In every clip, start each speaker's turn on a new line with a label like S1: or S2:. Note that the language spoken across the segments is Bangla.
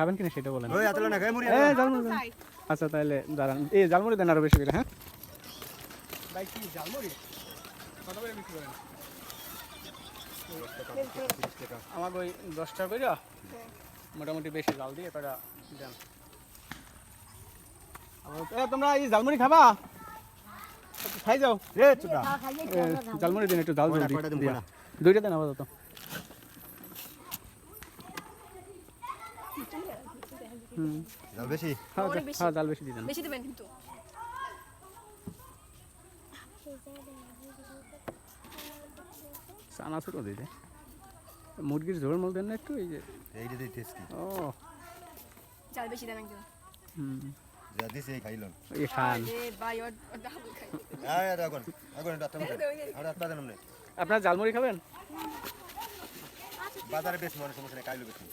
S1: খাবেন কিনা সেটা বলেন।
S2: ওই এতলা না খাই মুড়ি
S1: ঝালমুড়ি আচ্ছা তাহলে দাঁড়ান, এই ঝালমুড়ি দেন আরো বেশি করে। হ্যাঁ ভাই কি ঝালমুড়ি কত করে বিক্রি করেন? আমার ওই 10 টাকা করে মোটামুটি বেশি জাল দিয়ে কটা দেন। তোমরা এই ঝালমুড়ি খাবা? খাই যাও
S2: রে চুদা
S1: ঝালমুড়ি দিন একটু, ঝাল
S2: কয়টা
S1: জলদি
S2: কয়টা দিন
S1: দিয়া।
S2: কয়টা?
S1: দুইটা দেন আপাতত।
S2: জাল বেশি
S1: হ্যাঁ জাল বেশি দিবেন।
S3: বেশি দেবেন কিন্তু।
S1: চানাচুর দিতে মুরগির ঝোল মল দেন না একটু, এই যে
S2: এইটা দিতেছ কি
S1: ও
S3: চাল বেশি দেবেন কিন্তু।
S2: যা দিছে এই খাইলন
S1: এই খান।
S3: আরে ভাই ওর ডাবল খাই।
S2: আয় এখন এখন এটা আত্মা আর আত্মা দেন আমনে
S1: আপনার ঝালমুড়ি খাবেন?
S2: বাজারে বেশ মনে সমস্যা নেই খাইলো বেশি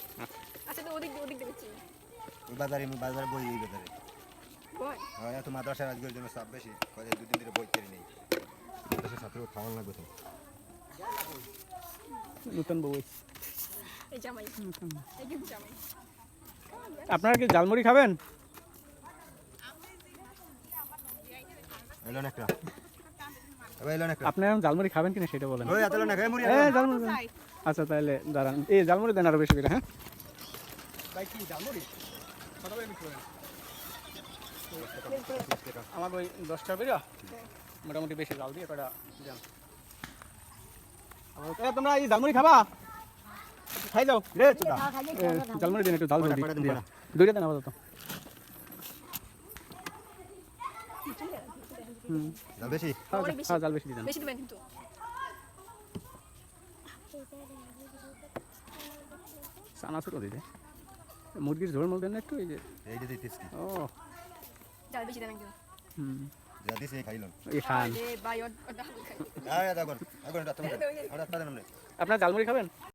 S3: আচ্ছা তো ওদিক দেখছি।
S2: ওই বাজারে বই এই বাজারে
S3: বল
S2: হ্যাঁ এত মাদ্রাসার আজকের জন্য চাপ বেশি কয়ে দুদিন ধরে বই কেড়ে নেই মাদ্রাসার ছাত্র খাওয়ান লাগবে তো
S1: নতুন বউ
S3: এই জামাই এই কিন্তু জামাই।
S1: আপনারা কি ঝালমুড়ি খাবেন?
S2: এলো না একটা এলো না একটা
S1: আপনারা ঝালমুড়ি খাবেন কিনা সেটা বলেন।
S2: ওই এতলা না খাই মুড়ি
S1: ঝালমুড়ি আচ্ছা তাহলে দাঁড়ান, এই ঝালমুড়ি দেন আরো বেশি করে। হ্যাঁ ভাই কি ঝালমুড়ি কত করে বিক্রি করেন? আমার ওই 10 টাকা করে মোটামুটি বেশি জাল দিয়ে কটা দেন। তোমরা এই ঝালমুড়ি খাবা? খাই যাও
S2: রে চুদা
S1: ঝালমুড়ি দিন একটু, ঝাল
S2: কয়টা
S1: জলদি
S2: কয়টা দিন
S1: দিয়া।
S2: কয়টা?
S1: দুইটা দেন আপাতত।
S2: জাল বেশি
S1: হ্যাঁ জাল বেশি দিবেন।
S3: বেশি দেবেন কিন্তু।
S1: চানাচুর দিতে মুরগির ঝোল মল দেন না একটু, এই যে
S2: এইটা দিতেছ কি
S1: ও
S3: চাল বেশি দেবেন কিন্তু।
S2: যা দিছে এই খাইলন
S1: এই খান।
S3: আরে ভাই ওর ডাবল খাই।
S2: আয় এখন এখন এটা আত্মা দেন আমনে
S1: আপনার ঝালমুড়ি খাবেন?